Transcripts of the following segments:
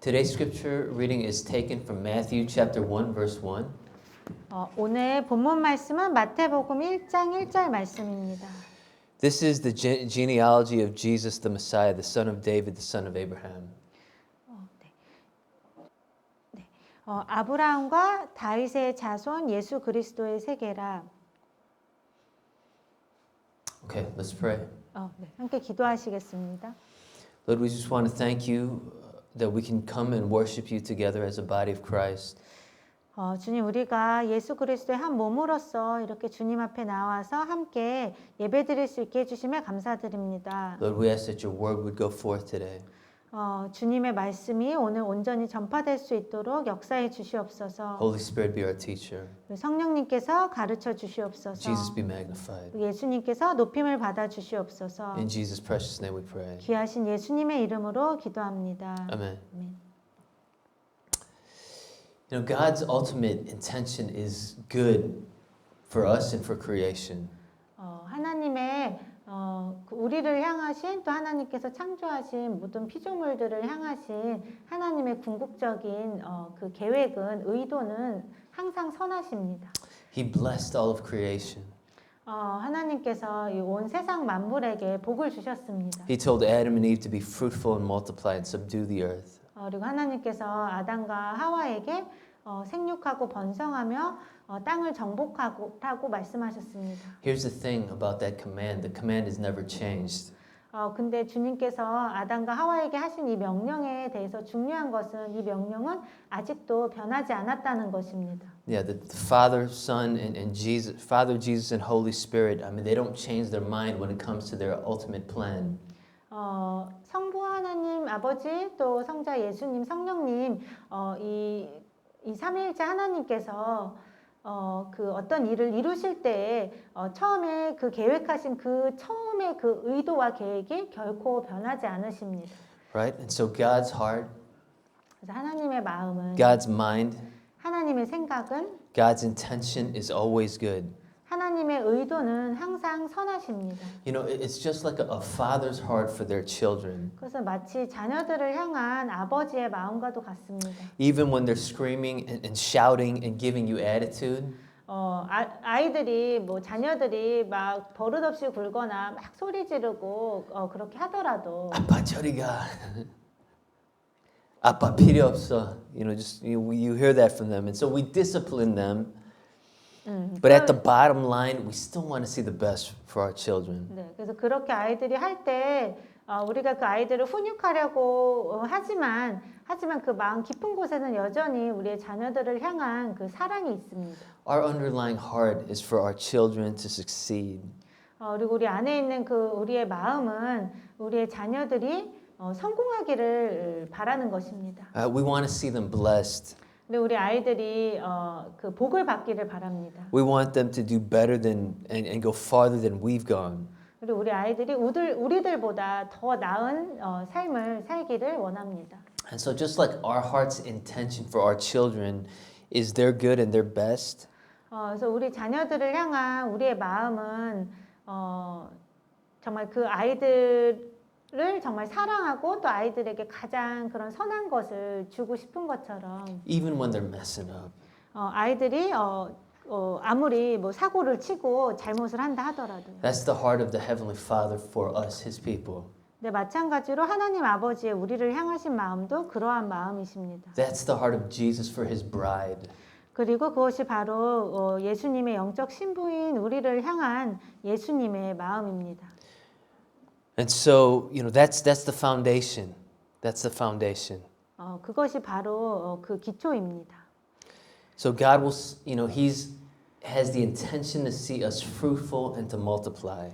Today's scripture reading is taken from Matthew chapter 1 verse 1. 오늘 본문 말씀은 마태복음 1장 1절 말씀입니다. This is the genealogy of Jesus the Messiah, the son of David, the son of Abraham. 아브라함과 다윗의 자손 예수 그리스도의 세계라. Okay, let's pray. 함께 기도하시겠습니다. Lord, we just want to thank you that we can come and worship you together as a body of Christ. 주님, 우리가 예수 그리스도의 한 몸으로서 이렇게 주님 앞에 나와서 함께 예배드릴 수 있게 해주심에 감사드립니다. Lord, we ask that your word would go forth today. 주님의 말씀이 오늘 온전히 전파될 수 있도록 역사해 주시옵소서. Holy Spirit be our teacher. 성령님께서 가르쳐 주시옵소서. Jesus be magnified. 예수님께서 높임을 받아 주시옵소서. In Jesus' precious name we pray. 귀하신 예수님의 이름으로 기도합니다. Amen. 아멘. You know, God's ultimate intention is good for us and for creation. 하나님의 우리를 향하신 또 하나님께서 창조하신 모든 피조물들을 향하신 하나님의 궁극적인 그 계획은 의도는 항상 선하십니다. He blessed all of creation. 하나님께서 이 온 세상 만물에게 복을 주셨습니다. He told Adam and Eve to be fruitful and multiply and subdue the earth. 그리고 하나님께서 아담과 하와에게 생육하고 번성하며 땅을 정복하고 말씀하셨습니다. Here's the thing about that command. The command is never changed. 근데 주님께서 아담과 하와에게 하신 이 명령에 대해서 중요한 것은 이 명령은 아직도 변하지 않았다는 것입니다. Yeah, the Father, Son, and Jesus, Father, Jesus, and Holy Spirit. I mean, they don't change their mind when it comes to their ultimate plan. 성부 하나님 아버지 또 성자 예수님 성령님 이 삼위일체 하나님께서 그 어떤 일을 이루실 때에 처음에 그 계획하신 그 처음에 그 의도와 계획이 결코 변하지 않으십니다. Right? And so God's heart, 그래서 하나님의 마음은 God's mind, 하나님의 생각은 God's intention is always good. 하나님의 의도는 항상 선하십니다. You know, it's just like a father's heart for their children. 그래서 마치 자녀들을 향한 아버지의 마음과도 같습니다. Even when they're screaming and shouting and giving you attitude, 아이들이 뭐 자녀들이 막 버릇없이 굴거나 막 소리 지르고 그렇게 하더라도 아빠 저리 가. 아빠 필요 없어. You know, just you hear that from them, and so we discipline them. But at the bottom line, we still want to see the best for our children. 네, 그래서 그렇게 아이들이 할 때 우리가 그 아이들을 훈육하려고 하지만 그 마음 깊은 곳에는 여전히 우리의 자녀들을 향한 그 사랑이 있습니다. Our underlying heart is for our children to succeed. 그리고 우리 안에 있는 그 우리의 마음은 우리의 자녀들이 성공하기를 바라는 것입니다. We want to see them blessed. 근데 우리 아이들이 그 복을 받기를 바랍니다. We want them to do better than and go farther than we've gone. 그리고 우리 아이들이 우리들보다 더 나은 삶을 살기를 원합니다. And so just like our heart's intention for our children is their good and their best. 그래서 우리 자녀들을 향한 우리의 마음은 정말 그 아이들을 정말 사랑하고 또 아이들에게 가장 그런 선한 것을 주고 싶은 것처럼 Even when they're messing up. 아이들이 아무리 뭐 사고를 치고 잘못을 한다 하더라도 That's the heart of the Heavenly Father for us, His people. 네, 마찬가지로 하나님 아버지의 우리를 향하신 마음도 그러한 마음이십니다. That's the heart of Jesus for His bride. 그리고 그것이 바로 예수님의 영적 신부인 우리를 향한 예수님의 마음입니다. And so, you know, that's the foundation. That's the foundation. 그것이 바로 그 기초입니다. So God will, you know, has the intention to see us fruitful and to multiply.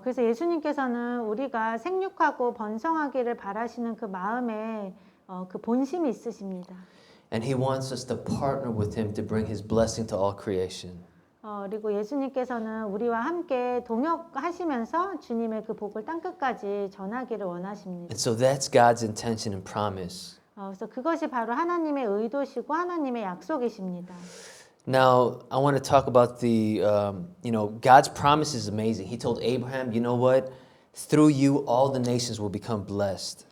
그래서 예수님께서는 우리가 생육하고 번성하기를 바라시는 그 마음에 그 본심이 있으십니다. And He wants us to partner with Him to bring His blessing to all creation. 그리고 예수님께서는 우리와 함께 동역하시면서 주님의 그 복을 땅끝까지 전하기를 원하십니다. And so that's God's intention and promise. 그래서 그것이 바로 하나님의 의도시고 하나님의 약속이십니다. Now, I want to talk about God's promise is amazing. He told Abraham, you know what? Through you, all the nations will become blessed.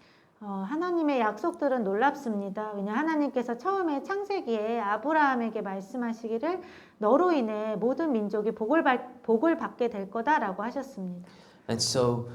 하나님의 약속들은 놀랍습니다. 왜냐 하나님께서 처음에 창세기에 아브라함에게 말씀하시기를 너로 인해 모든 민족이 복을 받게 될 거다라고 하셨습니다. And so,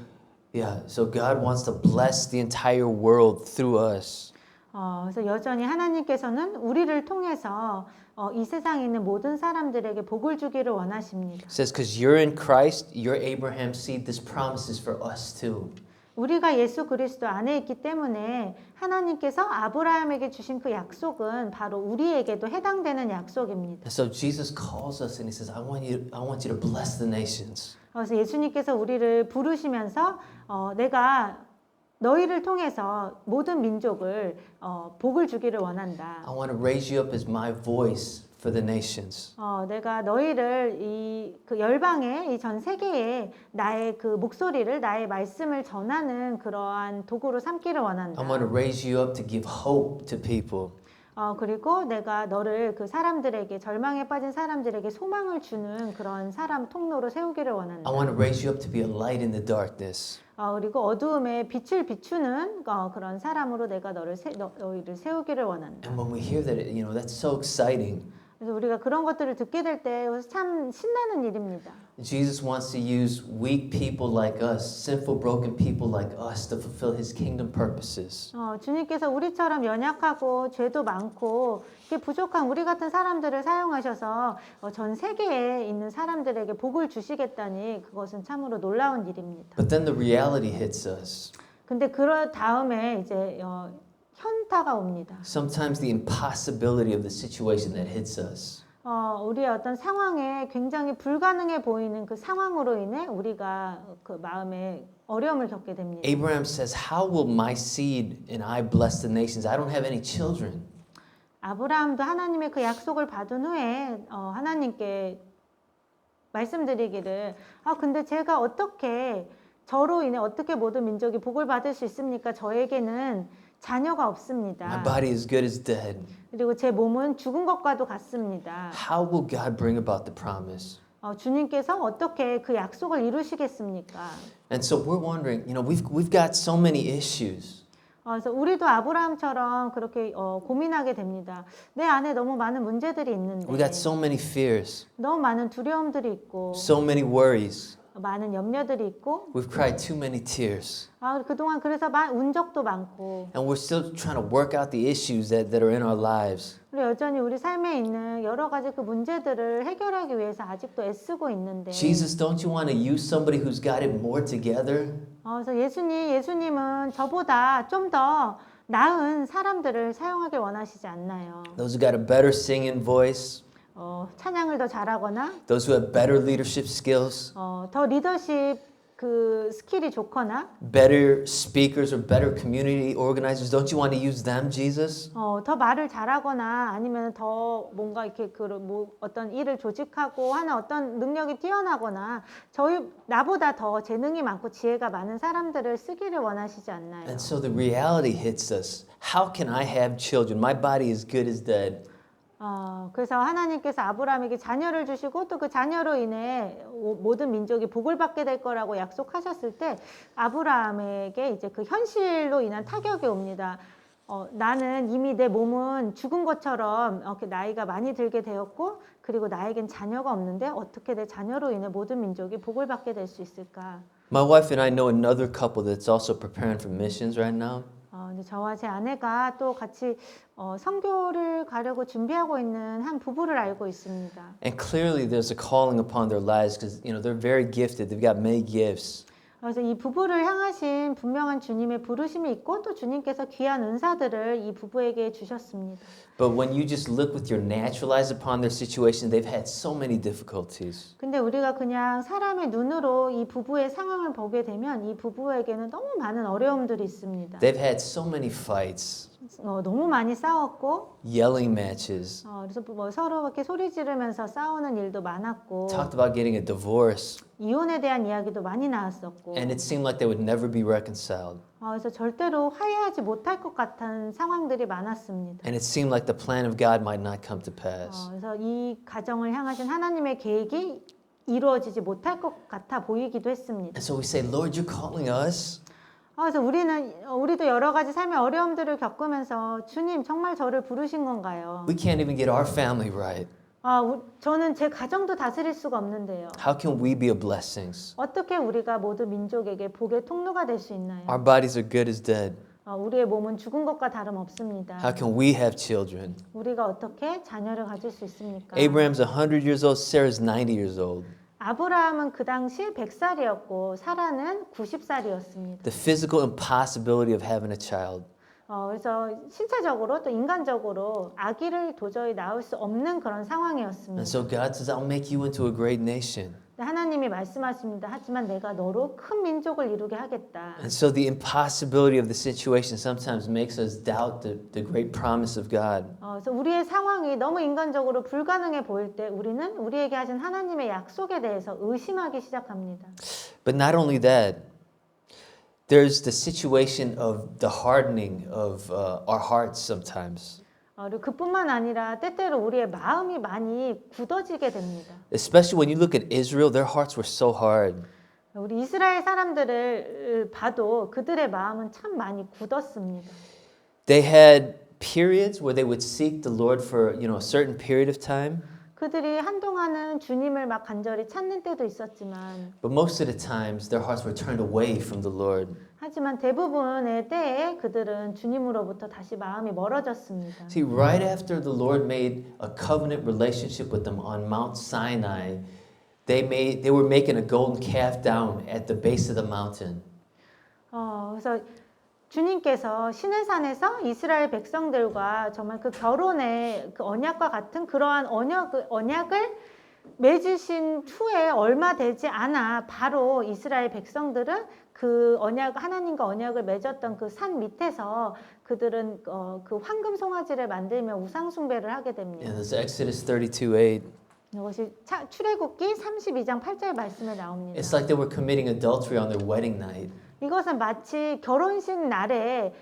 yeah, so God wants to bless the entire world through us. 그래서 여전히 하나님께서는 우리를 통해서 이 세상에 있는 모든 사람들에게 복을 주기를 원하십니다. It says, because you're in Christ, you're Abraham's seed. This promise is for us too. 우리가 예수 그리스도 안에 있기 때문에 하나님께서 아브라함에게 주신 그 약속은 바로 우리에게도 해당되는 약속입니다. And so Jesus calls us and he says, I want you to bless the nations. 그래서 예수님께서 우리를 부르시면서 내가 너희를 통해서 모든 민족을 복을 주기를 원한다. I want to raise you up as my voice for the nations. 내가 너희를 그 열방에 이 전 세계에 나의 그 목소리를 나의 말씀을 전하는 그러한 도구로 삼기를 원한다. I want to raise you up to give hope to people. 그리고 내가 너를 그 사람들에게 절망에 빠진 사람들에게 소망을 주는 그런 사람 통로로 세우기를 원한다. I want to raise you up to be a light in the darkness. 그리고 어두움에 빛을 비추는 그런 사람으로 내가 너희를 세우기를 원한다. And when we hear that, that's so exciting. 그래서 우리가 그런 것들을 듣게 될 때 참 신나는 일입니다. Jesus wants to use weak people like us, sinful, broken people like us to fulfill his kingdom purposes. 주님께서 우리처럼 연약하고 죄도 많고 이렇게 부족한 우리 같은 사람들을 사용하셔서 전 세계에 있는 사람들에게 복을 주시겠다니 그것은 참으로 놀라운 일입니다. But then the reality hits us. 근데 그 다음에 이제 현타가 옵니다. Sometimes the impossibility of the situation that hits us. 우리의 어떤 상황에 굉장히 불가능해 보이는 그 상황으로 인해 우리가 그 마음에 어려움을 겪게 됩니다. Abraham says, how will my seed and I bless the nations? I don't have any children. 아브라함도 하나님의 그 약속을 받은 후에 하나님께 말씀드리기를 근데 제가 어떻게 저로 인해 어떻게 모든 민족이 복을 받을 수 있습니까? 저에게는 자녀가 없습니다. My body is good as dead. 그리고 제 몸은 죽은 것과도 같습니다. How will God bring about the promise? 주님께서 어떻게 그 약속을 이루시겠습니까? And so we're wondering, we've got so many issues. 그래서 우리도 아브라함처럼 그렇게 고민하게 됩니다. 내 안에 너무 많은 문제들이 있는데, We got so many fears, 너무 많은 두려움들이 있고, so many worries. 많은 염려들이 있고, We've cried too many tears. 그동안 그래서 운 적도 많고, And we're still trying to work out the issues that are in our lives. 그리고 여전히 우리 삶에 있는 여러 가지 그 문제들을 해결하기 위해서 아직도 애쓰고 있는데, Jesus, don't you want to use somebody who's got it more together? 그래서 예수님은 저보다 좀 더 나은 사람들을 사용하길 원하시지 않나요? Those who got a better singing voice, 찬양을 더 잘하거나, those who have better leadership skills, 더 리더십 그 스킬이 좋거나, better speakers or better community organizers. Don't you want to use them, Jesus? 더 말을 잘하거나 아니면 더 뭔가 이렇게 어떤 일을 조직하고 하는 어떤 능력이 뛰어나거나 나보다 더 재능이 많고 지혜가 많은 사람들을 쓰기를 원하시지 않나요? And so the reality hits us. How can I have children? My body is good as dead. 그래서 하나님께서 아브라함에게 자녀를 주시고 또 그 자녀로 인해 모든 민족이 복을 받게 될 거라고 약속하셨을 때 아브라함에게 이제 그 현실로 인한 타격이 옵니다. 나는 이미 내 몸은 죽은 것처럼 이렇게 나이가 많이 들게 되었고 그리고 나에겐 자녀가 없는데 어떻게 내 자녀로 인해 모든 민족이 복을 받게 될 수 있을까? My wife and I know another couple that's also preparing for missions right now. 근데 저와 제 아내가 또 같이 선교를 가려고 준비하고 있는 한 부부를 알고 있습니다. And clearly there's a calling upon their lives because they're very gifted. They've got many gifts. 그래서 이 부부를 향하신 분명한 주님의 부르심이 있고 또 주님께서 귀한 은사들을 이 부부에게 주셨습니다. But when you just look with your natural eyes upon their situation, they've had so many difficulties. 근데 우리가 그냥 사람의 눈으로 이 부부의 상황을 보게 되면 이 부부에게는 너무 많은 어려움들이 있습니다. They've had so many fights, 너무 많이 싸웠고, yelling matches, 그래서 서로 이렇게 소리 지르면서 싸우는 일도 많았고, talked about getting a divorce, 이혼에 대한 이야기도 많이 나왔었고, and it seemed like they would never be reconciled. 그래서 절대로 화해하지 못할 것 같은 상황들이 많았습니다. And it seemed like the plan of God might not come to pass. 그래서 이 가정을 향하신 하나님의 계획이 이루어지지 못할 것 같아 보이기도 했습니다. And so we say, Lord, you're calling us. 그래서 우리도 여러 가지 삶의 어려움들을 겪으면서 주님 정말 저를 부르신 건가요? We can't even get our family right. 저는 제 가정도 다스릴 수가 없는데요. How can we be a blessing? 어떻게 우리가 모두 민족에게 복의 통로가 될 수 있나요? Our bodies are good as dead. 우리의 몸은 죽은 것과 다름없습니다. How can we have children? 우리가 어떻게 자녀를 가질 수 있습니까? Abraham's 100 years old, Sarah's 90 years old. 아브라함은 그 당시 100살이었고 사라는 90살이었습니다. The physical impossibility of having a child. 그래서 신체적으로 또 인간적으로 아기를 도저히 낳을 수 없는 그런 And 상황이었습니다. so God says, I'll make you into a great nation. 하나님이 말씀하십니다. 하지만 내가 너로 큰 민족을 이루게 하겠다. And so the impossibility of the situation sometimes makes us doubt the great promise of God. 그래서 우리의 상황이 너무 인간적으로 불가능해 보일 때 우리는 우리에게 하신 하나님의 약속에 대해서 의심하기 시작합니다. But not only that, there's the situation of the hardening of our hearts sometimes. 그리고 그뿐만 아니라 때때로 우리의 마음이 많이 굳어지게 됩니다. Especially when you look at Israel, their hearts were so hard. 우리 이스라엘 사람들을 봐도 그들의 마음은 참 많이 굳었습니다. They had periods where they would seek the Lord for, a certain period of time. 그들이 한동안은 주님을 막 간절히 찾는 때도 있었지만 But most of the times, their hearts were turned away from the Lord. 하지만 대부분의 때에 그들은 주님으로부터 다시 마음이 멀어졌습니다. See, right after the Lord made a covenant relationship with them on Mount Sinai, they were making a golden calf down at the base of the mountain. 그래서 주님께서 시내산에서 이스라엘 백성들과 정말 그 결혼의 그 언약과 같은 그러한 언약을 맺으신 후에 얼마 되지 않아 바로 이스라엘 백성들은 그 하나님과 언약을 맺었던 그 산 밑에서 그들은 그 황금 송아지를 만들며 우상 숭배를 하게 됩니다. And this Exodus 32:8. 이것이 출애굽기 32장 8절 말씀에 나옵니다. It's like they were committing adultery on their wedding night. 이것은 마치 결혼식 날에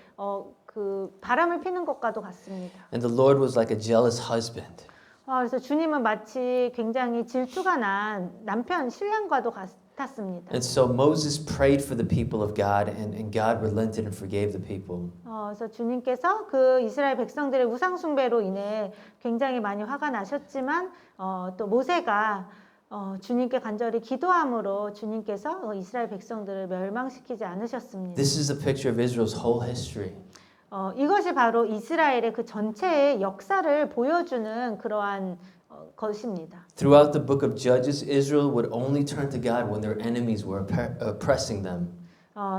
그 바람을 피는 것과도 같습니다. And the Lord was like a jealous husband. 그래서 주님은 마치 굉장히 질투가 난 남편 신랑과도 같았습니다. And so Moses prayed for the people of God, and God relented and forgave the people. 그래서 주님께서 그 이스라엘 백성들의 우상 숭배로 인해 굉장히 많이 화가 나셨지만 또 모세가 주님께 간절히 기도함으로 주님께서 이스라엘 백성들을 멸망시키지 않으셨습니다. This is a picture of Israel's whole history. 이것이 바로 이스라엘의 그 전체의 역사를 보여주는 그러한 것입니다. Throughout the book of Judges, Israel would only turn to God when their enemies were oppressing them.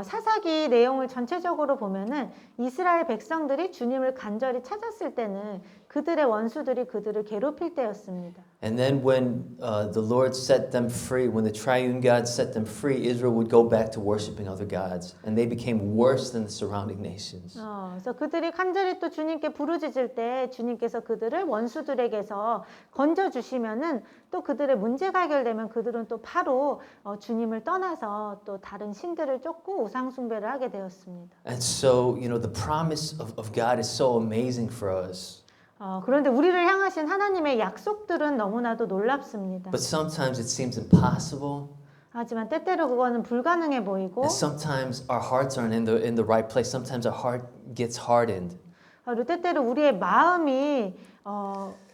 사사기 내용을 전체적으로 보면은 이스라엘 백성들이 주님을 간절히 찾았을 때는 그들의 원수들이 그들을 괴롭힐 때였습니다. And then when the Lord set them free, when the triune God set them free, Israel would go back to worshiping other gods, and they became worse than the surrounding nations. 그래서 그들이 간절히 또 주님께 부르짖을 때 주님께서 그들을 원수들에게서 건져 주시면은 또 그들의 문제가 해결되면 그들은 또 바로 주님을 떠나서 또 다른 신들을 쫓고 우상 숭배를 하게 되었습니다. And so, the promise of God is so amazing for us. 그런데 우리를 향하신 하나님의 약속들은 너무나도 놀랍습니다. But sometimes it seems impossible. 하지만 때때로 그거는 불가능해 보이고 And sometimes our hearts aren't in the right place. Sometimes our heart gets hardened. 그리고 때때로 우리의 마음이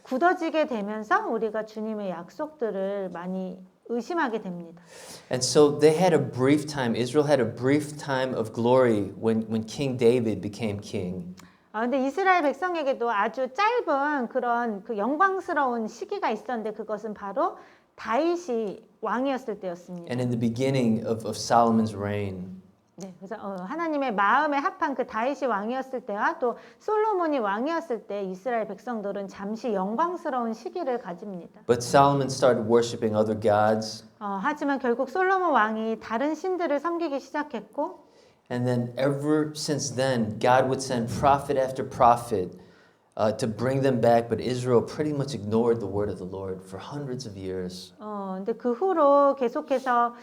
굳어지게 되면서 우리가 주님의 약속들을 많이 의심하게 됩니다. And so they had a brief time. Israel had a brief time of glory when King David became king. 근데 이스라엘 백성에게도 아주 짧은 그런 그 영광스러운 시기가 있었는데 그것은 바로 다윗이 왕이었을 때였습니다. And in the beginning of Solomon's reign. 네, 그래서 하나님의 마음에 합한 그 다윗이 왕이었을 때와 또 솔로몬이 왕이었을 때 이스라엘 백성들은 잠시 영광스러운 시기를 가집니다. But Solomon started worshiping other gods. 하지만 결국 솔로몬 왕이 다른 신들을 섬기기 시작했고 And then ever since then, God would send prophet after prophet to bring them back, but Israel pretty much ignored the word of the Lord for hundreds of years. 근데 그 후로 계속해서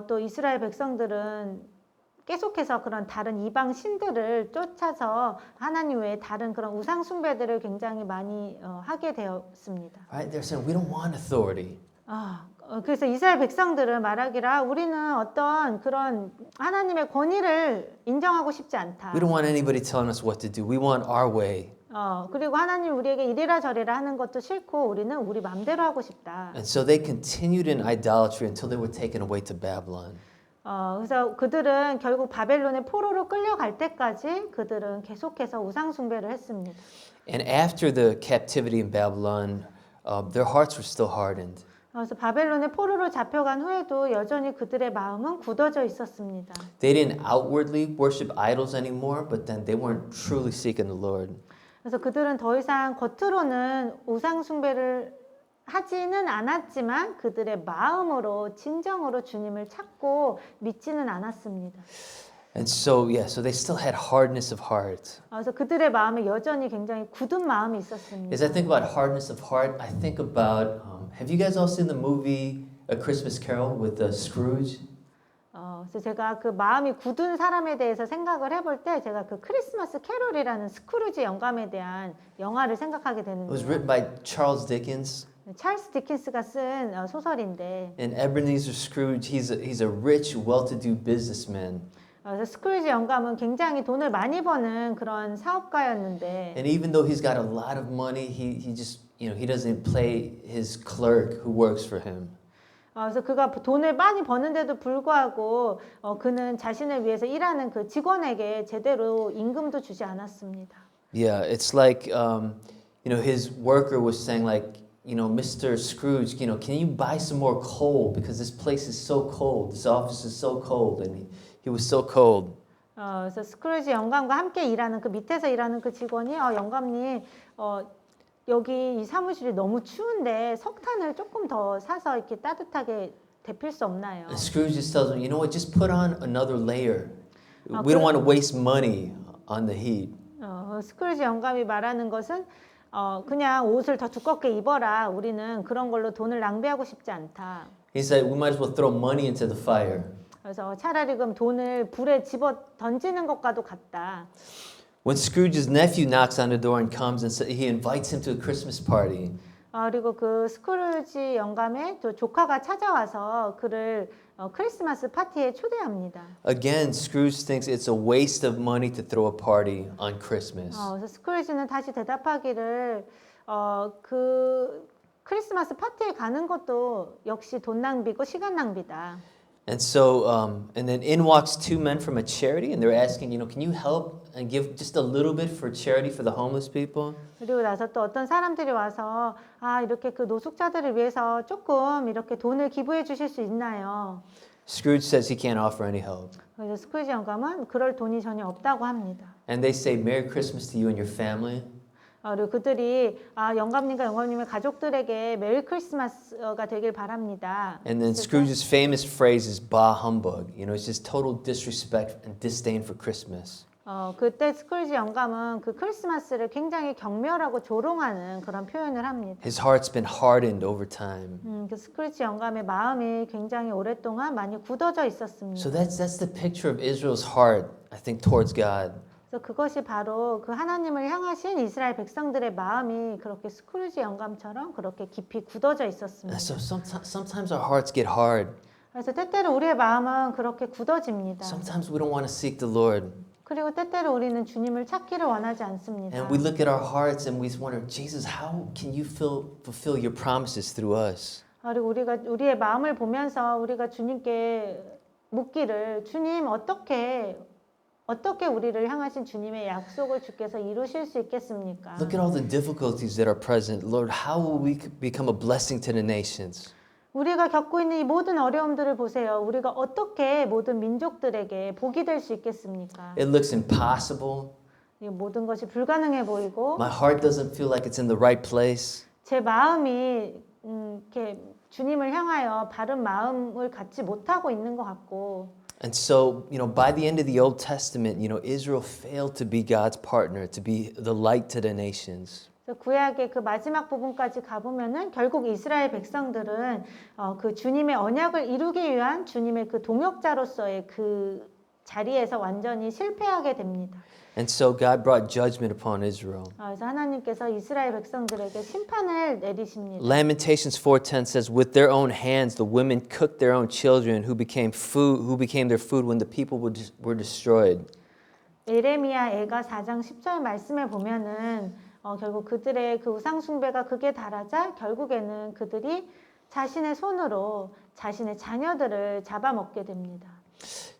또 이스라엘 백성들은 계속해서 그런 다른 이방 신들을 쫓아서 하나님 외에 다른 그런 우상 숭배들을 굉장히 많이 하게 되었습니다. Right? They're saying we don't want authority. 그래서 이스라엘 백성들은 말하기를 우리는 어떤 그런 하나님의 권위를 인정하고 싶지 않다. We don't want anybody telling us what to do. We want our way. 그리고 하나님 우리에게 이래라 저래라 하는 것도 싫고 우리는 우리 마음대로 하고 싶다. And so they continued in idolatry until they were taken away to Babylon. 그래서 그들은 결국 바벨론의 포로로 끌려갈 때까지 그들은 계속해서 우상 숭배를 했습니다. And after the captivity in Babylon, their hearts were still hardened. 그래서 바벨론의 포로로 잡혀간 후에도 여전히 그들의 마음은 굳어져 있었습니다. They didn't outwardly worship idols anymore, but then they weren't truly seeking the Lord. 그래서 그들은 더 이상 겉으로는 우상 숭배를 하지는 않았지만 그들의 마음으로 진정으로 주님을 찾고 믿지는 않았습니다. And so, so they still had hardness of heart. 그래서 그들의 마음에 여전히 굉장히 굳은 마음이 있었습니다. As I think about hardness of heart, I think about, have you guys all seen the movie A Christmas Carol with Scrooge? 그래서 제가 그 마음이 굳은 사람에 대해서 생각을 해볼 때 제가 그 크리스마스 캐롤이라는 스크루지 영감에 대한 영화를 생각하게 It was 되는데요. written by Charles Dickens. 찰스 디킨스가 쓴 소설인데 And Ebenezer Scrooge, he's a rich, well-to-do businessman. 그래서 스크루지 영감은 굉장히 돈을 많이 버는 그런 사업가였는데 And even though he's got a lot of money, he just, he doesn't play his clerk who works for him. 그래서 그가 돈을 많이 버는데도 불구하고 그는 자신을 위해서 일하는 그 직원에게 제대로 임금도 주지 않았습니다. Yeah, it's like, his worker was saying like, Mr. Scrooge, can you buy some more coal because this place is so cold. This office is so cold, and he was so cold. 그래서 스크루지 영감과 함께 일하는 그 밑에서 일하는 그 직원이 영감님 여기 이 사무실이 너무 추운데 석탄을 조금 더 사서 이렇게 따뜻하게 데필 수 없나요? And Scrooge just tells him, you know what, just put on another layer. We don't want to waste money on the heat. 스크루지 영감이 말하는 것은 그냥 옷을 더 두껍게 입어라. 우리는 그런 걸로 돈을 낭비하고 싶지 않다. He said, we might as well throw money into the fire. 그래서 차라리 그럼 돈을 불에 집어 던지는 것과도 같다. When Scrooge's nephew knocks on the door and comes and he invites him to a Christmas party. 그리고 그 스크루지 영감의 또 조카가 찾아와서 그를 크리스마스 파티에 초대합니다. Again, Scrooge thinks it's a waste of money to throw a party on Christmas. 그래서 스크루지는 다시 대답하기를 그 크리스마스 파티에 가는 것도 역시 돈 낭비고 시간 낭비다. And so, and then in walks two men from a charity, and they're asking, can you help and give just a little bit for charity for the homeless people? 그리고 나서 또 어떤 사람들이 와서 이렇게 그 노숙자들을 위해서 조금 이렇게 돈을 기부해 주실 수 있나요? Scrooge says he can't offer any help. 그래서 스크루지 영감은 그럴 돈이 전혀 없다고 합니다. And they say, Merry Christmas to you and your family. 그리고 그들이 영감님과 영감님의 가족들에게 메리 크리스마스가 되길 바랍니다. And then Scrooge's famous phrase is bah humbug. It's just total disrespect and disdain for Christmas. 그때 스크루지 영감은 그 크리스마스를 굉장히 경멸하고 조롱하는 그런 표현을 합니다. His heart's been hardened over time. 그 스크루지 영감의 마음이 굉장히 오랫동안 많이 굳어져 있었습니다. So that's the picture of Israel's heart, I think, towards God. 그래서 그것이 바로 그 하나님을 향하신 이스라엘 백성들의 마음이 그렇게 스크루지 영감처럼 그렇게 깊이 굳어져 있었습니다. And so sometimes our hearts get hard. 그래서 때때로 우리의 마음은 그렇게 굳어집니다. Sometimes we don't want to seek the Lord. 그리고 때때로 우리는 주님을 찾기를 원하지 않습니다. And we look at our hearts and we wonder, Jesus, how can you fulfill your promises through us? 그리고 우리가 우리의 마음을 보면서 우리가 주님께 묻기를 주님 어떻게 우리를 향하신 주님의 약속을 주께서 이루실 수 있겠습니까? Look at all the difficulties that are present. Lord, how will we become a blessing to the nations? 우리가 겪고 있는 이 모든 어려움들을 보세요. 우리가 어떻게 모든 민족들에게 복이 될 수 있겠습니까? It looks impossible. 이 모든 것이 불가능해 보이고 My heart doesn't feel like it's in the right place. 제 마음이 이렇게 주님을 향하여 바른 마음을 갖지 못하고 있는 것 같고 And so, by the end of the Old Testament, Israel failed to be God's partner, to be the light to the nations. 구약의 그 마지막 부분까지 가보면은 결국 이스라엘 백성들은 그 주님의 언약을 이루기 위한 주님의 그 동역자로서의 그 자리에서 완전히 실패하게 됩니다. And so God brought judgment upon Israel. 그래서 하나님께서 이스라엘 백성들에게 심판을 내리십니다. Lamentations 4:10 says, "With their own hands the women cooked their own children, who became their food when the people were destroyed." 에레미야 애가 4장 10절 말씀에 보면은 결국 그들의 그 우상 숭배가 극에 달하자 결국에는 그들이 자신의 손으로 자신의 자녀들을 잡아먹게 됩니다.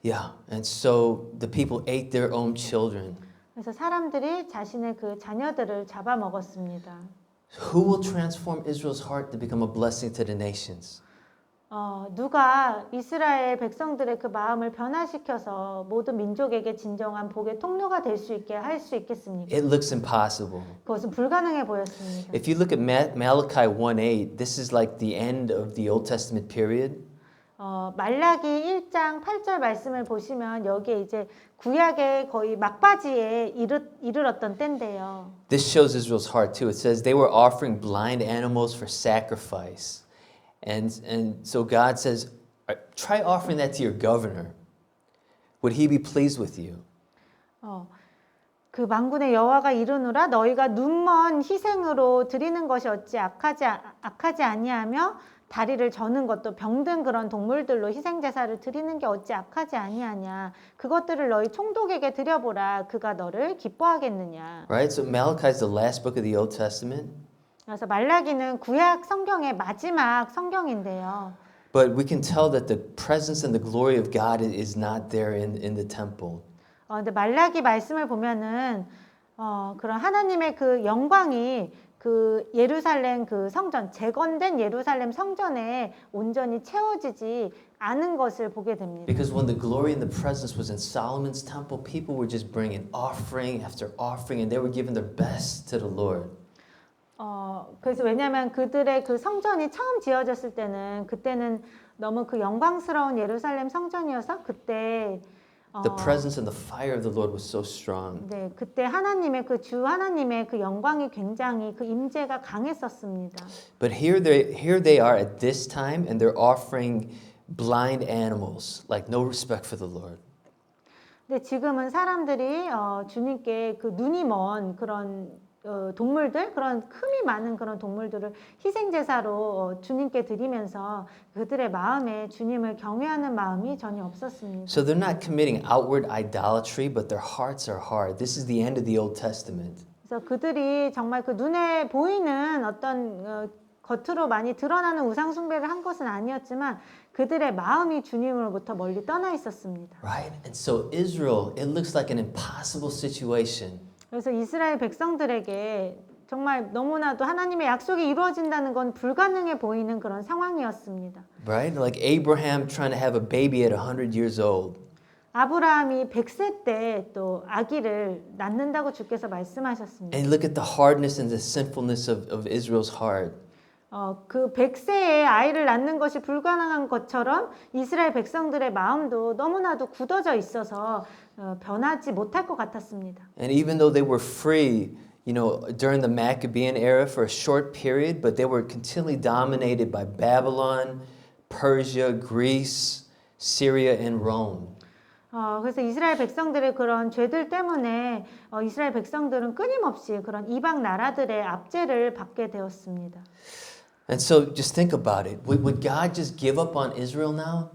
Yeah, and so the people ate their own children. 그래서 사람들이 자신의 그 자녀들을 잡아먹었습니다. Who will transform Israel's heart to become a blessing to the nations? 누가 이스라엘 백성들의 그 마음을 변화시켜서 모든 민족에게 진정한 복의 통로가 될 수 있게 할 수 있겠습니까? It looks impossible. 그것은 불가능해 보였습니다. If you look at Malachi 1:8, this is like the end of the Old Testament period. 말라기 1장 8절 말씀을 보시면 여기에 이제 구약의 거의 막바지에 이르렀던 때인데요. This shows Israel's heart too. It says they were offering blind animals for sacrifice. And so God says, try offering that to your governor. Would he be pleased with you? 그 만군의 여호와가 이르노라 너희가 눈먼 희생으로 드리는 것이 어찌 악하지 아니하며 다리를 저는 것도 병든 그런 동물들로 희생 제사를 드리는 게 어찌 악하지 아니하냐 그것들을 너희 총독에게 드려보라 그가 너를 기뻐하겠느냐. Right? So Malachi is the last book of the Old Testament. 그래서 말라기는 구약 성경의 마지막 성경인데요. But we can tell that the presence and the glory of God is not there in the temple. 근데 말라기 말씀을 보면은 그런 하나님의 그 영광이 그 예루살렘 그 성전 재건된 예루살렘 성전에 온전히 채워지지 않은 것을 보게 됩니다. Because when the glory and the presence was in Solomon's temple, people were just bringing offering after offering, and they were giving their best to the Lord. 그래서 왜냐하면 그들의 그 성전이 처음 지어졌을 때는 그때는 너무 그 영광스러운 예루살렘 성전이어서 그때 The presence and the fire of the Lord was so strong. 네, 그때 하나님의 그 주 하나님의 그 영광이 굉장히 그 임재가 강했었습니다. But here they are at this time, and they're offering blind animals, like no respect for the Lord. 근데 지금은 사람들이 주님께 그 눈이 먼 그런 동물들, 그런 흠이 많은 그런 동물들을 희생 제사로 주님께 드리면서 그들의 마음에 주님을 경외하는 마음이 전혀 없었습니다. So they're not committing outward idolatry, but their hearts are hard. This is the end of the Old Testament. 그래서 그들이 정말 그 눈에 보이는 어떤 겉으로 많이 드러나는 우상 숭배를 한 것은 아니었지만 그들의 마음이 주님으로부터 멀리 떠나 있었습니다. Right? And so Israel, it looks like an impossible situation. 그래서 이스라엘 백성들에게 정말 너무나도 하나님의 약속이 이루어진다는 건 불가능해 보이는 그런 상황이었습니다. Right? Like Abraham trying to have a baby at 100 years old. 아브라함이 100세 때 또 아기를 낳는다고 주께서 말씀하셨습니다. And look at the hardness and the sinfulness of Israel's heart. 그 100세에 아이를 낳는 것이 불가능한 것처럼 이스라엘 백성들의 마음도 너무나도 굳어져 있어서 변하지 못할 것 같았습니다. And even though they were free, during the Maccabean era for a short period, but they were continually dominated by Babylon, Persia, Greece, Syria, and Rome. 그래서 이스라엘 백성들의 그런 죄들 때문에 이스라엘 백성들은 끊임없이 그런 이방 나라들의 압제를 받게 되었습니다. And so just think about it. Would God just give up on Israel now?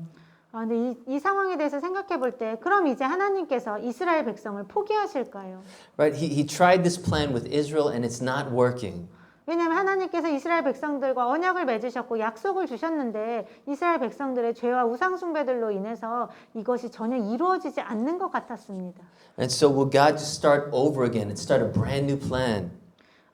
근데 이 상황에 대해서 생각해 볼 때 그럼 이제 하나님께서 이스라엘 백성을 포기하실까요? Right? He tried this plan with Israel and it's not working. 왜냐하면 하나님께서 이스라엘 백성들과 언약을 맺으셨고 약속을 주셨는데 이스라엘 백성들의 죄와 우상 숭배들로 인해서 이것이 전혀 이루어지지 않는 것 같았습니다. And so will God just start over again and start a brand new plan?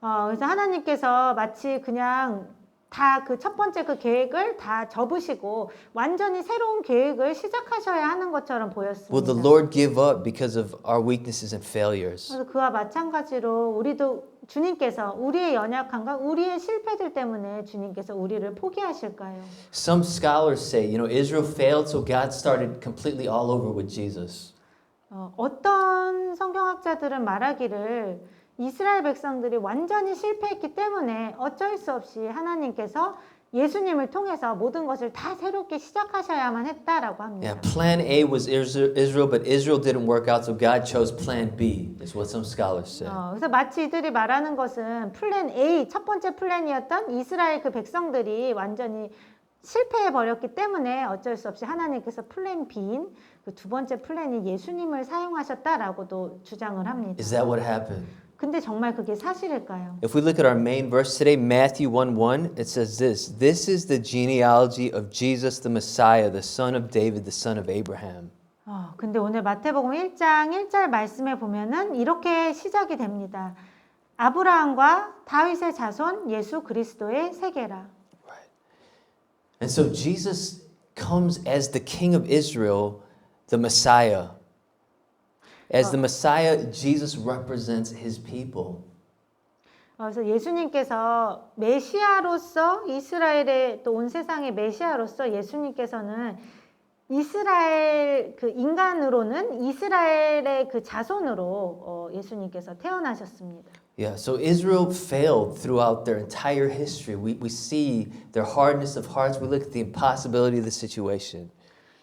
그래서 하나님께서 마치 그냥 다 그 첫 번째 그 계획을 다 접으시고 완전히 새로운 계획을 시작하셔야 하는 것처럼 보였습니다. Will the Lord give up because of our weaknesses and failures? 그래서 그와 마찬가지로 우리도 주님께서 우리의 연약함과 우리의 실패들 때문에 주님께서 우리를 포기하실까요? Some scholars say, Israel failed, so God started completely all over with Jesus. 어떤 성경학자들은 말하기를 이스라엘 백성들이 완전히 실패했기 때문에 어쩔 수 없이 하나님께서 예수님을 통해서 모든 것을 다 새롭게 시작하셔야만 했다라고 합니다. Yeah, plan A was Israel, but Israel didn't work out, so God chose plan B, is what some scholars say. 그래서 마치 이들이 말하는 것은 플랜 A, 첫 번째 플랜이었던 이스라엘 그 백성들이 완전히 실패해 버렸기 때문에 어쩔 수 없이 하나님께서 플랜 B인 그 두 번째 플랜이 예수님을 사용하셨다라고도 주장을 합니다. Is that what happened? 근데 정말 그게 사실일까요? If we look at our main verse today, Matthew 1:1, it says this: This is the genealogy of Jesus the Messiah, the son of David, the son of Abraham. 근데 오늘 마태복음 1장 1절 말씀에 보면은 이렇게 시작이 됩니다. 아브라함과 다윗의 자손 예수 그리스도의 세계라. And so Jesus comes as the King of Israel, the Messiah. As the Messiah, Jesus represents his people. 그래서 예수님께서 메시아로서 이스라엘의 또 온 세상의 메시아로서 예수님께서는 이스라엘 그 인간으로는 이스라엘의 그 자손으로 예수님께서 태어나셨습니다. Yeah, so Israel failed throughout their entire history. We see their hardness of hearts. We look at the impossibility of the situation.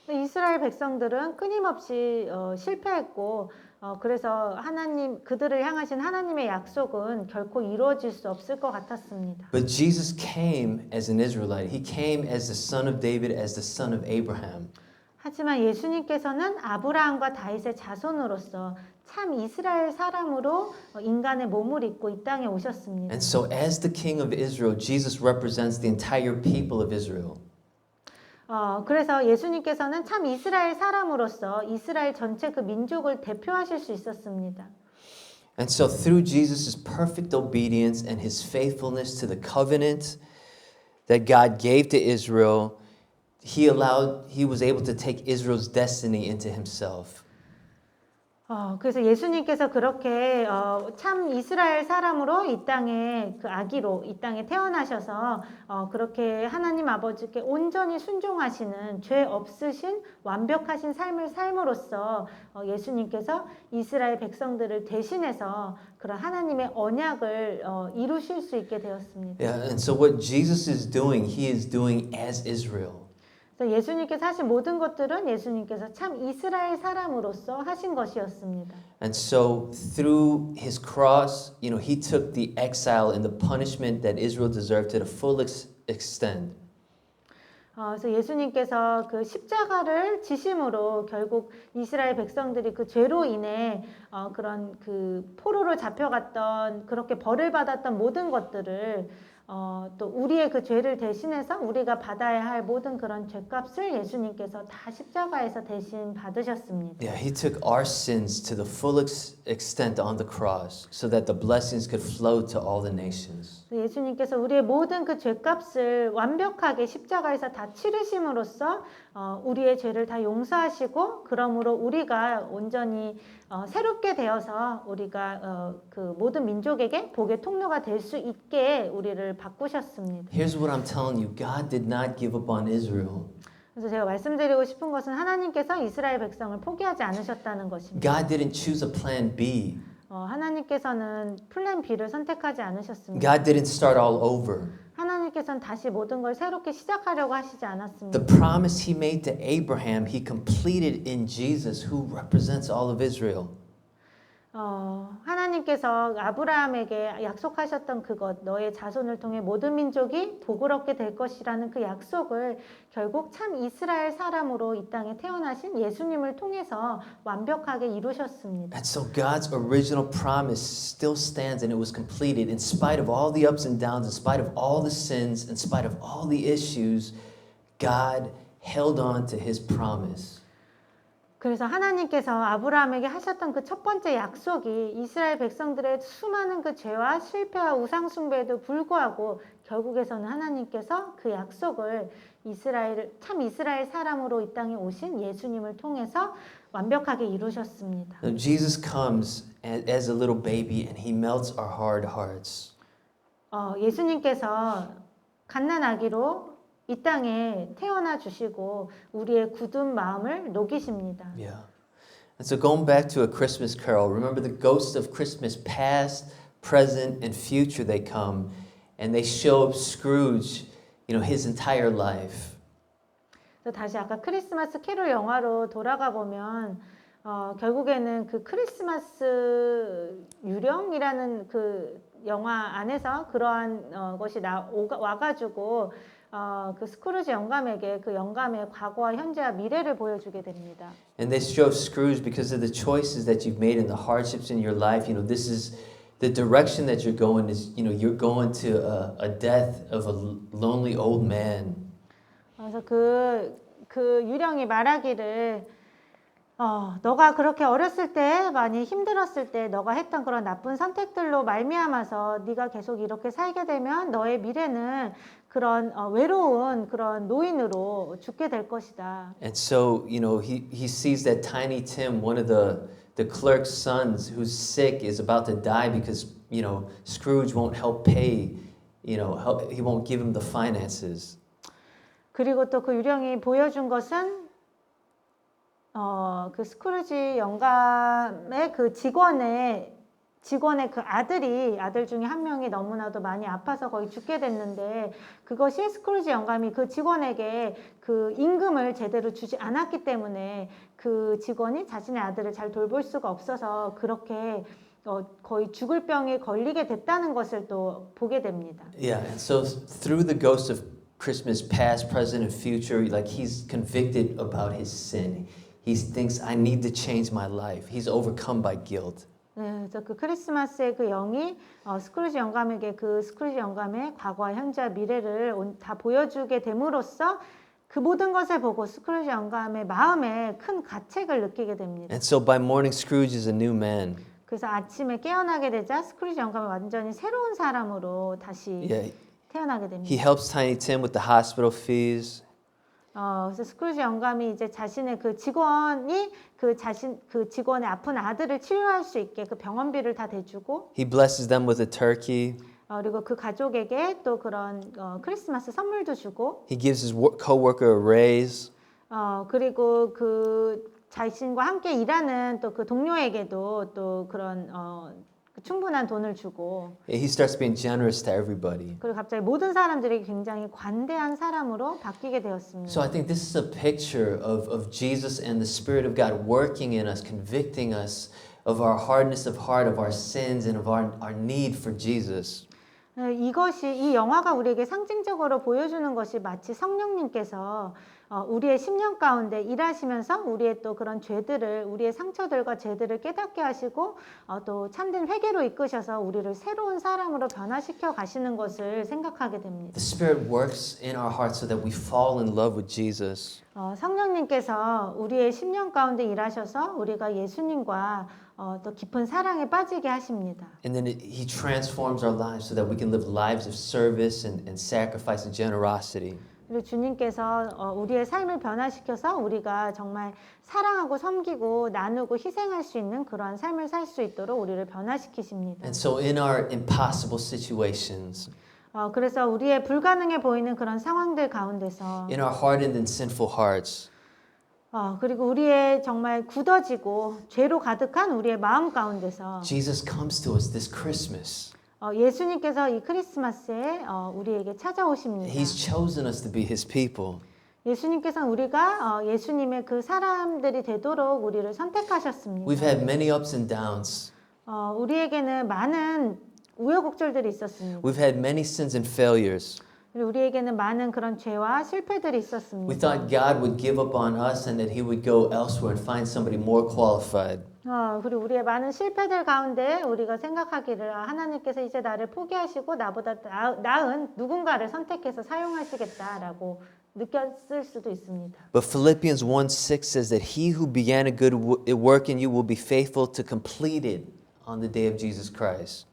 이스라엘 백성들은 끊임없이 실패했고 그래서 하나님 그들을 향하신 하나님의 약속은 결코 이루어질 수 없을 것 같았습니다. But Jesus came as an Israelite. He came as the son of David, as the son of Abraham. 하지만 예수님께서는 아브라함과 다윗의 자손으로서 참 이스라엘 사람으로 인간의 몸을 입고 이 땅에 오셨습니다. And so as the king of Israel, Jesus represents the entire people of Israel. 그래서 예수님께서는 참 이스라엘 사람으로서 이스라엘 전체 그 민족을 대표하실 수 있었습니다. And so through Jesus' perfect obedience and his faithfulness to the covenant that God gave to Israel, he was able to take Israel's destiny into himself. 그래서 예수님께서 그렇게 참 이스라엘 사람으로 이 땅에 그 아기로 이 땅에 태어나셔서 그렇게 하나님 아버지께 온전히 순종하시는 죄 없으신 완벽하신 삶을 삶으로써 예수님께서 이스라엘 백성들을 대신해서 그런 하나님의 언약을 이루실 수 있게 되었습니다. Yeah, and so what Jesus is doing, he is doing as Israel. 예수님께서 하신 모든 것들은 예수님께서 참 이스라엘 사람으로서 하신 것이었습니다. And so through his cross, he took the exile and the punishment that Israel deserved to the full extent. 그래서 예수님께서 그 십자가를 지심으로 결국 이스라엘 백성들이 그 죄로 인해 그런 그 포로로 잡혀갔던 그렇게 벌을 받았던 모든 것들을 또 우리의 그 죄를 대신해서 우리가 받아야 할 모든 그런 죄값을 예수님께서 다 십자가에서 대신 받으셨습니다. Yeah, he took our sins to the full extent on the cross so that the blessings could flow to all the nations. 예수님께서 우리의 모든 그 죄값을 완벽하게 십자가에서 다 치르심으로써 우리의 죄를 다 용서하시고 그러므로 우리가 온전히 새롭게 되어서 우리가 그 모든 민족에게 복의 통로가 될 수 있게 우리를 바꾸셨습니다. Here's what I'm telling you. God did not give up on Israel. 그래서 제가 말씀드리고 싶은 것은 하나님께서 이스라엘 백성을 포기하지 않으셨다는 것입니다. God didn't choose a plan B. 하나님께서는 플랜 B를 선택하지 않으셨습니다. God didn't start all over. 하나님께서는 다시 모든 걸 새롭게 시작하려고 하시지 않았습니다. The promise he made to Abraham, he completed in Jesus, who represents all of Israel. 하나님께서 아브라함에게 약속하셨던 그것, 너의 자손을 통해 모든 민족이 복을 얻게 될 것이라는 그 약속을 결국 참 이스라엘 사람으로 이 땅에 태어나신 예수님을 통해서 완벽하게 이루셨습니다. And so God's original promise still stands and it was completed in spite of all the ups and downs, in spite of all the sins, in spite of all the issues, God held on to his promise. 그래서 하나님께서 아브라함에게 하셨던 그 첫 번째 약속이 이스라엘 백성들의 수많은 그 죄와 실패와 우상 숭배에도 불구하고 결국에서는 하나님께서 그 약속을 참 이스라엘 사람으로 이 땅에 오신 예수님을 통해서 완벽하게 이루셨습니다. Jesus comes as a little baby and he melts our hard hearts. 예수님께서 갓난아기로 이 땅에 태어나 주시고 우리의 굳은 마음을 녹이십니다. Yeah. And so going back to a Christmas carol, remember the ghosts of Christmas past, present, and future, they come and they show up Scrooge his entire life. 그래서 다시 아까 크리스마스 캐롤 영화로 돌아가 보면 결국에는 그 크리스마스 유령이라는 그 영화 안에서 그러한 것이 와가지고 그 스크루지 영감에게 그 영감의 과거와 현재와 미래를 보여주게 됩니다. And this shows Scrooge because of the choices that you've made and the hardships in your life. This is the direction that you're going is, you're going to a death of a lonely old man. 그래서 그 유령이 말하기를 너가 그렇게 어렸을 때 많이 힘들었을 때 너가 했던 그런 나쁜 선택들로 말미암아서 네가 계속 이렇게 살게 되면 너의 미래는 그런 외로운 그런 노인으로 죽게 될 것이다. And so, he sees that Tiny Tim, one of the clerk's sons who's sick, is about to die because, Scrooge won't help pay, he won't give him the finances. 그리고 또 그 유령이 보여준 것은 그 스크루지 영감의 그 직원의 그 아들 중에 한 명이 너무나도 많이 아파서 거의 죽게 됐는데 그것이 스크루지 영감이 그 직원에게 그 임금을 제대로 주지 않았기 때문에 그 직원이 자신의 아들을 잘 돌볼 수가 없어서 그렇게 거의 죽을 병에 걸리게 됐다는 것을 또 보게 됩니다. Yeah, and so through the ghosts of Christmas past, present, and future, like he's convicted about his sin. He thinks, I need to change my life. He's overcome by guilt. 네, 그래서 그 크리스마스의 그 영이 스크루지 영감에게 그 스크루지 영감의 과거와 현재와 미래를 다 보여주게 됨으로써 그 모든 것을 보고 스크루지 영감의 마음에 큰 가책을 느끼게 됩니다. And so by morning, Scrooge is a new man. 그래서 아침에 깨어나게 되자 스크루지 영감은 완전히 새로운 사람으로 다시 Yeah, 태어나게 됩니다. he helps Tiny Tim with the hospital fees. 그래서 스크루지 영감이 이제 자신의 그 직원이 그 직원의 아픈 아들을 치료할 수 있게 그 병원비를 다 대주고 He blesses them with a turkey. 그리고 그 가족에게 또 그런 크리스마스 선물도 주고 He gives his coworker a raise. 그리고 그 자신과 함께 일하는 또 그 동료에게도 또 그런 충분한 돈을 주고 He starts being generous to everybody. 그리고 갑자기 모든 사람들에게 굉장히 관대한 사람으로 바뀌게 되었습니다. So I think this is a picture of Jesus and the Spirit of God working in us, convicting us of our hardness of heart, of our sins, and of our need for Jesus. 이 영화가 우리에게 상징적으로 보여주는 것이 마치 성령님께서 우리의 심령 가운데 일하시면서 우리의 또 그런 죄들을 우리의 상처들과 죄들을 깨닫게 하시고 또 참된 회개로 이끄셔서 우리를 새로운 사람으로 변화시켜 가시는 것을 생각하게 됩니다. The Spirit works in our hearts so that we fall in love with Jesus. 성령님께서 우리의 심령 가운데 일하셔서 우리가 예수님과 또 깊은 사랑에 빠지게 하십니다. And then He transforms our lives so that we can live lives of service and sacrifice and generosity. 그리고 주님께서 우리의 삶을 변화시켜서 우리가 정말 사랑하고 섬기고 나누고 희생할 수 있는 그러한 삶을 살 수 있도록 우리를 변화시키십니다. And so in our impossible situations, 그래서 우리의 불가능해 보이는 그런 상황들 가운데서 in our hardened and sinful hearts, 그리고 우리의 정말 굳어지고 죄로 가득한 우리의 마음 가운데서 Jesus comes to us this Christmas. 예수님께서 이 크리스마스에 우리에게 찾아오십니다. He's chosen us to be His people. 예수님께서는 우리가 예수님의 그 사람들이 되도록 우리를 선택하셨습니다. We've had many ups and downs. 우리에게는 많은 우여곡절들이 있었습니다. We've had many sins and failures. 그리고 우리에게는 많은 그런 죄와 실패들이 있었습니다. We thought God would give up on us and that He would go elsewhere and find somebody more qualified. 그리고 우리의 많은 실패들 가운데 우리가 생각하기를 하나님께서 이제 나를 포기하시고 나보다 나은 누군가를 선택해서 사용하시겠다라고 느꼈을 수도 있습니다. But Philippians 1:6 says that He who began a good work in you will be faithful to complete it on the day of Jesus Christ.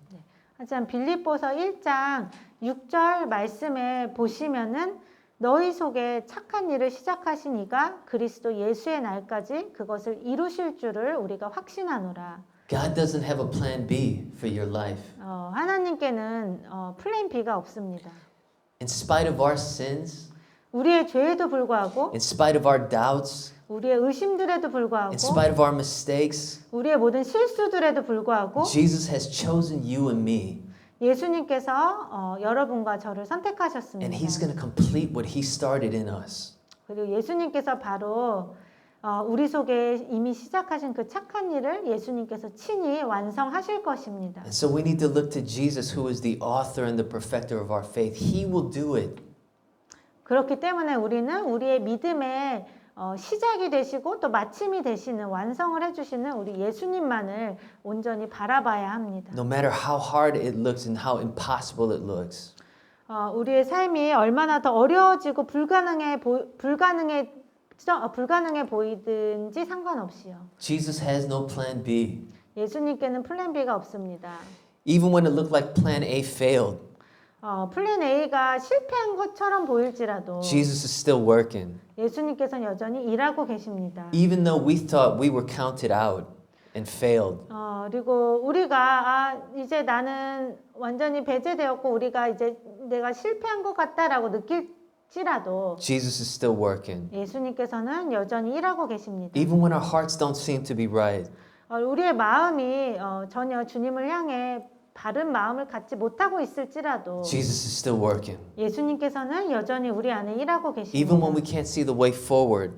하지만 빌립보서 1장 6절 말씀에 보시면은 너희 속에 착한 일을 시작하신 이가 그리스도 예수의 날까지 그것을 이루실 줄을 우리가 확신하노라. God doesn't have a plan B for your life. 하나님께는 플랜 B가 없습니다. In spite of our sins, 우리의 죄에도 불구하고 in spite of our doubts, 우리의 의심들에도 불구하고 in spite of our mistakes, 우리의 모든 실수들에도 불구하고 Jesus has chosen you and me. 예수님께서 여러분과 저를 And 선택하셨습니다. He's going to complete what He started in us. 그리고 예수님께서 바로 우리 속에 이미 시작하신 그 착한 일을 예수님께서 친히 완성하실 것입니다. And so we need to look to Jesus, who is the author and the perfecter of our faith. He will do it. 그렇기 때문에 우리는 우리의 믿음의 시작이 되시고 또 마침이 되시는 완성을 해주시는 우리 예수님만을 온전히 바라봐야 합니다. No matter how hard it looks and how impossible it looks. 우리의 삶이 얼마나 더 어려워지고 불가능해 보이든지 상관없이요. Jesus has no plan B. 예수님께는 플랜 B가 없습니다. Even when it looked like plan A failed, 플랜 A가 실패한 것처럼 보일지라도 Jesus is still working. 예수님께서는 여전히 일하고 계십니다. Even though we thought we were counted out and failed, 그리고 우리가 이제 나는 완전히 배제되었고 우리가 이제 내가 실패한 것 같다라고 느낄지라도 Jesus is still working. 예수님께서는 여전히 일하고 계십니다. Even when our hearts don't seem to be right, 우리의 마음이 전혀 주님을 향해 바른 마음을 갖지 못하고 있을지라도 Jesus is still working. 예수님께서는 여전히 우리 안에 일하고 Even when 계십니다. we can't see the way forward,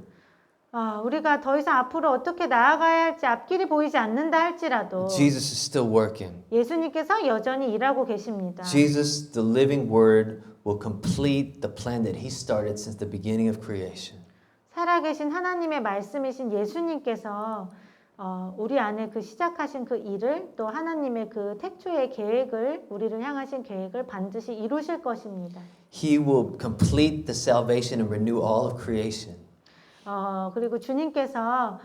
우리가 더 이상 앞으로 어떻게 나아가야 할지 앞길이 보이지 않는다 할지라도 Jesus is still working. 예수님께서 여전히 일하고 계십니다. Jesus, the living word, will complete the plan that He started since the beginning of creation. 살아계신 하나님의 말씀이신 예수님께서 우리 안에 그 시작하신 그 일을 또 하나님의 그 태초의 계획을 우리를 향하신 계획을 반드시 이루실 것입니다. He will complete the salvation and renew all of creation. 그리고 주님께서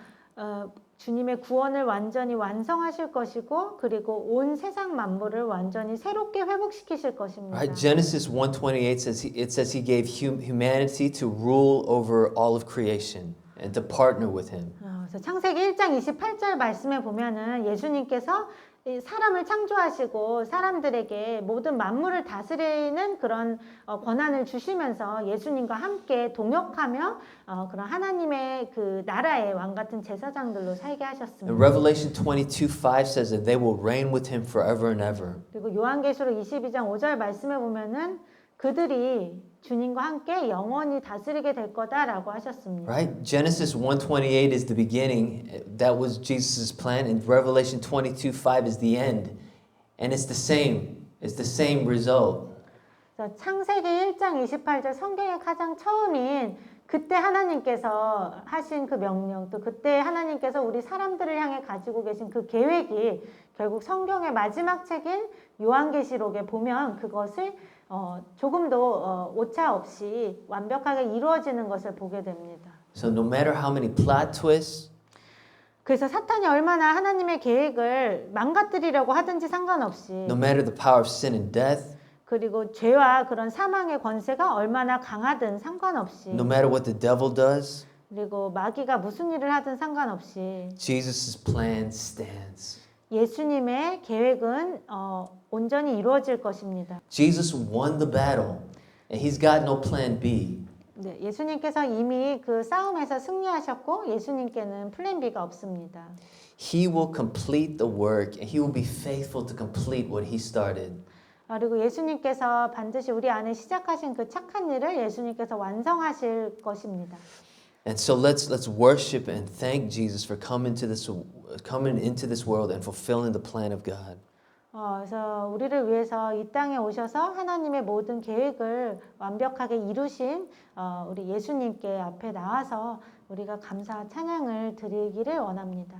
주님의 구원을 완전히 완성하실 것이고 그리고 온 세상 만물을 완전히 새롭게 회복시키실 것입니다. Right? Genesis 1:28 says it says He gave humanity to rule over all of creation and to partner with Him. 그래서 창세기 1장 28절 말씀에 보면은 예수님께서 이 사람을 창조하시고 사람들에게 모든 만물을 다스리는 그런 권한을 주시면서 예수님과 함께 동역하며 그런 하나님의 그 나라의 왕 같은 제사장들로 살게 And 하셨습니다. Revelation 22:5 says that they will reign with Him forever and ever. 그리고 요한계시록 22장 5절 말씀에 보면은 그들이 주님과 함께 영원히 다스리게 될 거다라고 하셨습니다. Right? Genesis 1:28 is the beginning. That was Jesus' plan. And Revelation 22:5 is the end. And it's the same. It's the same result. 그래서 창세기 1장 28절 성경의 가장 처음인 그때 하나님께서 하신 그 명령 또 그때 하나님께서 우리 사람들을 향해 가지고 계신 그 계획이 결국 성경의 마지막 책인 요한계시록에 보면 그것을 조금도 오차 없이 완벽하게 이루어지는 것을 보게 됩니다. So no matter how many plot twists, 그래서 사탄이 얼마나 하나님의 계획을 망가뜨리려고 하든지 상관없이 no matter the power of sin and death, 그리고 죄와 그런 사망의 권세가 얼마나 강하든 상관없이 no matter what the devil does, 그리고 마귀가 무슨 일을 하든 상관없이 Jesus' plan stands. 예수님의 계획은 온전히 이루어질 것입니다. Jesus won the battle, and He's got no plan B. 네, 예수님께서 이미 그 싸움에서 승리하셨고 예수님께는 플랜 B가 없습니다. He will complete the work, and He will be faithful to complete what He started. 그리고 예수님께서 반드시 우리 안에 시작하신 그 착한 일을 예수님께서 완성하실 것입니다. And so let's worship and thank Jesus for coming into this world and fulfilling the plan of God. 그래서 우리를 위해서 이 땅에 오셔서 하나님의 모든 계획을 완벽하게 이루신 우리 예수님께 앞에 나와서 우리가 감사 찬양을 드리기를 원합니다.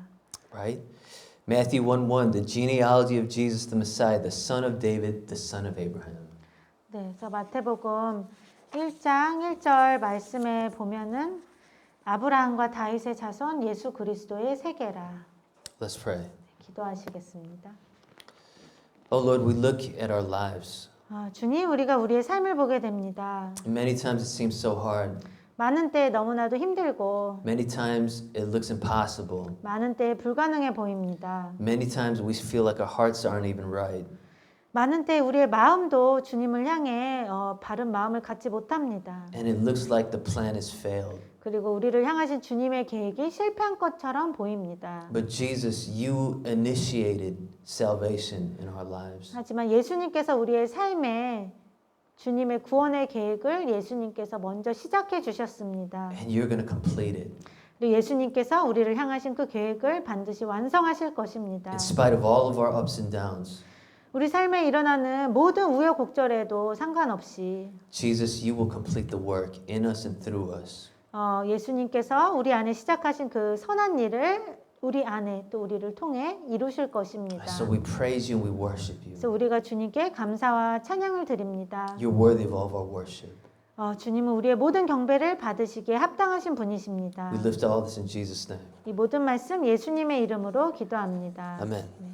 Right? Matthew 1:1, the genealogy of Jesus the Messiah, the son of David, the son of Abraham. 네, 그래서 마태복음 1장 1절 말씀에 보면은 아브라함과 다윗의 자손 예수 그리스도의 세계라. Let's pray. 기도하시겠습니다. Oh Lord, we look at our lives. 주님, 우리가 우리의 삶을 보게 됩니다. Many times it seems so hard. 많은 때에 너무나도 힘들고 Many times it looks impossible. 많은 때에 불가능해 보입니다. Many times we feel like our hearts aren't even right. 많은 때 우리의 마음도 주님을 향해 바른 마음을 갖지 못합니다. And it looks like the plan has failed. 그리고 우리를 향하신 주님의 계획이 실패한 것처럼 보입니다. But Jesus, you initiated salvation in our lives. 하지만 예수님께서 우리의 삶에 주님의 구원의 계획을 예수님께서 먼저 시작해 주셨습니다. And you're going to complete it. 그리고 예수님께서 우리를 향하신 그 계획을 반드시 완성하실 것입니다. In spite of all of our ups and downs, 우리 삶에 일어나는 모든 우여곡절에도 상관없이 Jesus, you will complete the work in us and through us. 예수님께서 우리 안에 시작하신 그 선한 일을 우리 안에 또 우리를 통해 이루실 것입니다. So we praise you and we worship you. 그래서 우리가 주님께 감사와 찬양을 드립니다. You're worthy of all of our worship. 주님은 우리의 모든 경배를 받으시기에 합당하신 분이십니다. We lift all this in Jesus' name. 이 모든 말씀 예수님의 이름으로 기도합니다. Amen. 네.